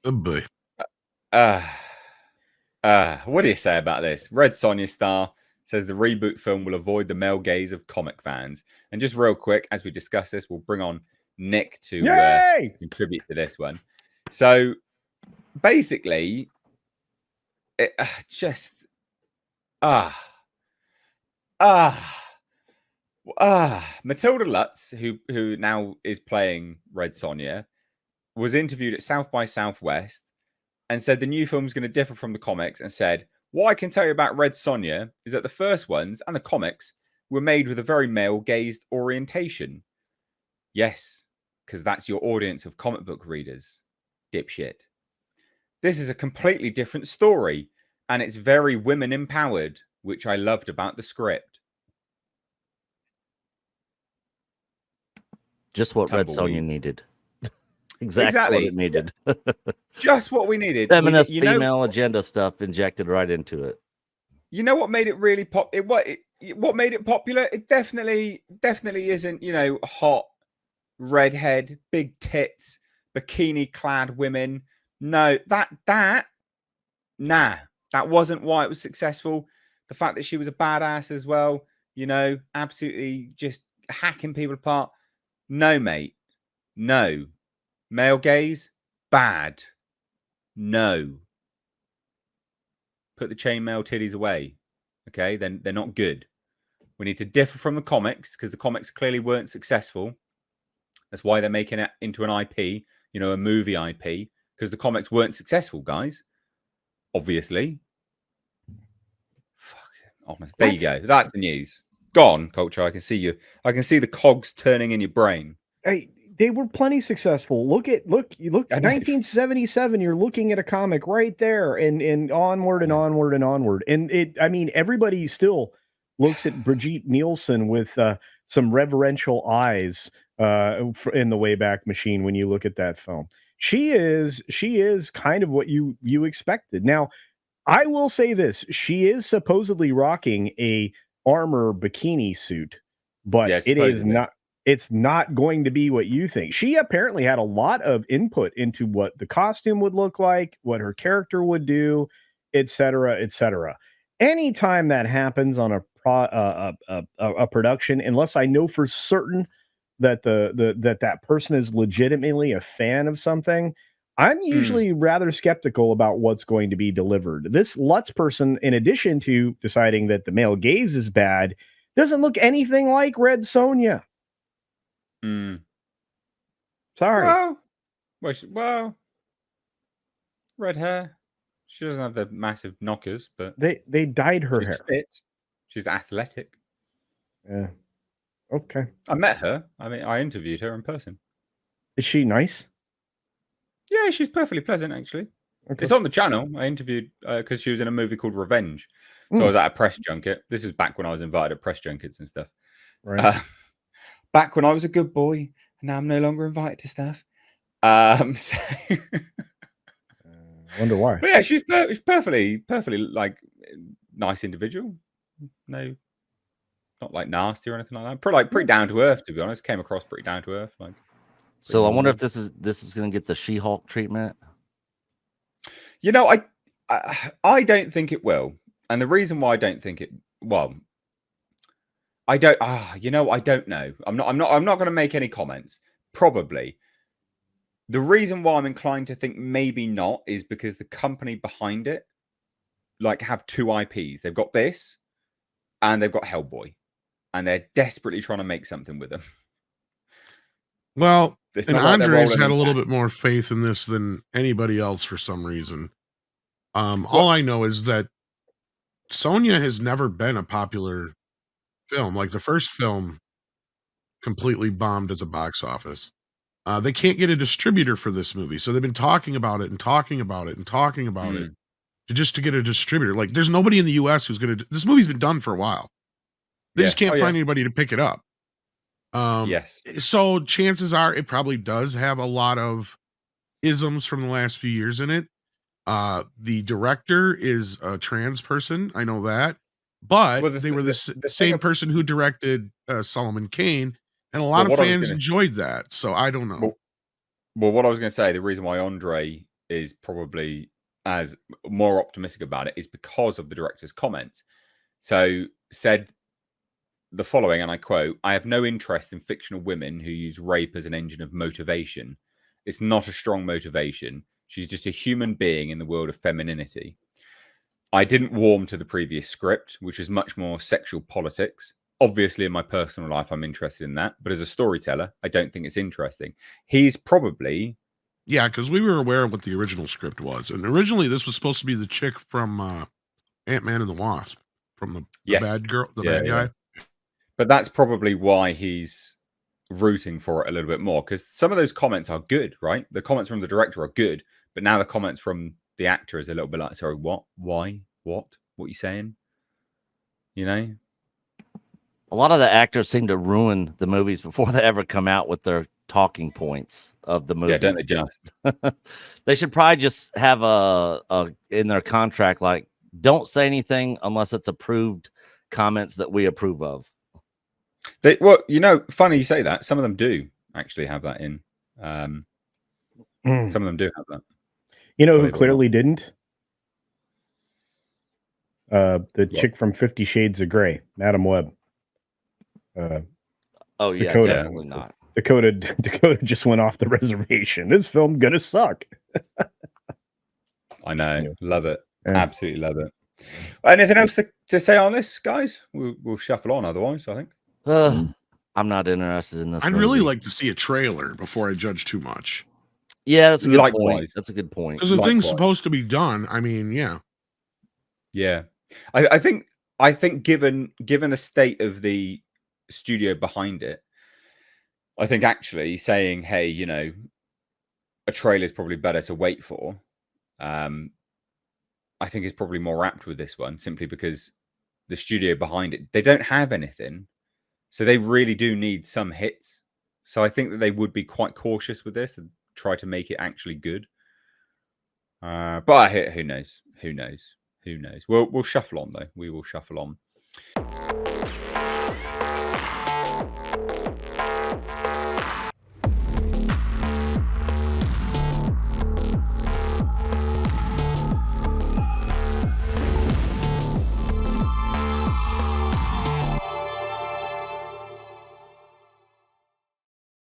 Oh boy. Uh, what do you say about this? Red Sonja star says the reboot film will avoid the male gaze of comic fans. And just real quick, as we discuss this, we'll bring on Nick to Yay! contribute to this one. So basically, it, just ah ah Matilda Lutz, who now is playing Red Sonja, was interviewed at South by Southwest and said the new film is going to differ from the comics, and said, what I can tell you about Red Sonja is that the first ones and the comics were made with a very male-gazed orientation. Yes, because that's your audience of comic book readers, dipshit. This is a completely different story, and it's very women-empowered, which I loved about the script. Just what Red Sonja needed. Exactly what it needed. Just what we needed. Feminist female agenda stuff injected right into it. You know what made it really what made it popular? It definitely isn't, hot redhead, big tits, bikini clad women. No, that wasn't why it was successful. The fact that she was a badass as well, absolutely just hacking people apart. No, mate. No. Male gaze, bad. No. Put the chainmail titties away. Okay, then they're not good. We need to differ from the comics, because the comics clearly weren't successful. That's why they're making it into an IP, a movie IP, because the comics weren't successful, guys. Obviously. Fuck. Honest. There you go. That's the news. Go on, Culture. I can see you. I can see the cogs turning in your brain. Hey, they were plenty successful. Look 1977, you're looking at a comic right there, and onward and onward and onward. And everybody still looks at Brigitte Nielsen with some reverential eyes in the Wayback Machine when you look at that film. She is kind of what you expected. Now, I will say this: she is supposedly rocking a armor bikini suit, but it is not. It's not going to be what you think. She apparently had a lot of input into what the costume would look like, what her character would do, etc., etc. Anytime that happens on a production, unless I know for certain that that person is legitimately a fan of something, I'm usually rather skeptical about what's going to be delivered. This Lutz person, in addition to deciding that the male gaze is bad, doesn't look anything like Red Sonja. Sorry. Well, red hair. She doesn't have the massive knockers, but they dyed her hair. Fit. She's athletic. Yeah. Okay. I met her. I interviewed her in person. Is she nice? Yeah, she's perfectly pleasant, actually. Okay. It's on the channel. I interviewed because she was in a movie called Revenge. So I was at a press junket. This is back when I was invited at press junkets and stuff. Right. Back when I was a good boy, and now I'm no longer invited to stuff. So wonder why. But yeah, she's perfectly like nice individual. No, not like nasty or anything like that. Pretty down to earth, to be honest. Came across pretty down to earth. So I wonder if this is going to get the She-Hulk treatment. I don't think it will, and the reason why I don't think it, I don't. I don't know. I'm not going to make any comments. Probably. The reason why I'm inclined to think maybe not is because the company behind it, have two IPs. They've got this, and they've got Hellboy, and they're desperately trying to make something with them. Well, and Andres had a little bit more faith in this than anybody else for some reason. All I know is that Sonja has never been a popular film. Like, the first film completely bombed at the box office. They can't get a distributor for this movie, so they've been talking about it and talking about it and talking about it to get a distributor. Like, there's nobody in the US who's gonna. This movie's been done for a while. They just can't find anybody to pick it up. Yes. So chances are it probably does have a lot of isms from the last few years in it. The director is a trans person. I know that. But they were the same person who directed Solomon Kane, and a lot of fans enjoyed that. So I don't know. Well, what I was going to say, the reason why Andre is probably as more optimistic about it is because of the director's comments. So said the following, and I quote, "I have no interest in fictional women who use rape as an engine of motivation. It's not a strong motivation. She's just a human being in the world of femininity. I didn't warm to the previous script, which was much more sexual politics. Obviously, in my personal life, I'm interested in that. But as a storyteller, I don't think it's interesting." He's probably... Yeah, because we were aware of what the original script was. And originally, this was supposed to be the chick from Ant-Man and the Wasp, from the Yes. bad girl, the Yeah, bad guy. yeah. But that's probably why he's rooting for it a little bit more, because some of those comments are good, right? The comments from the director are good, but now the comments from the actor is a little bit like, sorry, what? Why? What are you saying? You know? A lot of the actors seem to ruin the movies before they ever come out with their talking points of the movie. Yeah, don't they just? They should probably just have a in their contract, like, don't say anything unless it's approved comments that we approve of. Well, you know, funny you say that. Some of them do actually have that in. Some of them do have that. You know who clearly didn't? The chick from 50 Shades of Grey, Madam Web. Oh yeah, Dakota. definitely not. Dakota just went off the reservation. This film gonna suck. I know. Yeah. Love it. Yeah. Absolutely love it. Anything else to say on this, guys? We'll shuffle on otherwise, I think. I'm not interested in this. I'd movie. really like to see a trailer before I judge too much. Yeah, that's a good point. Likewise. That's a good point. Because the thing's supposed to be done. I mean, yeah. Yeah. I think given the state of the studio behind it, I think actually saying, hey, you know, a trailer is probably better to wait for. I think is probably more apt with this one, simply because the studio behind it, they don't have anything. So they really do need some hits. So I think that they would be quite cautious with this and try to make it actually good. But who knows? Who knows? Who knows? We'll shuffle on though. We will shuffle on.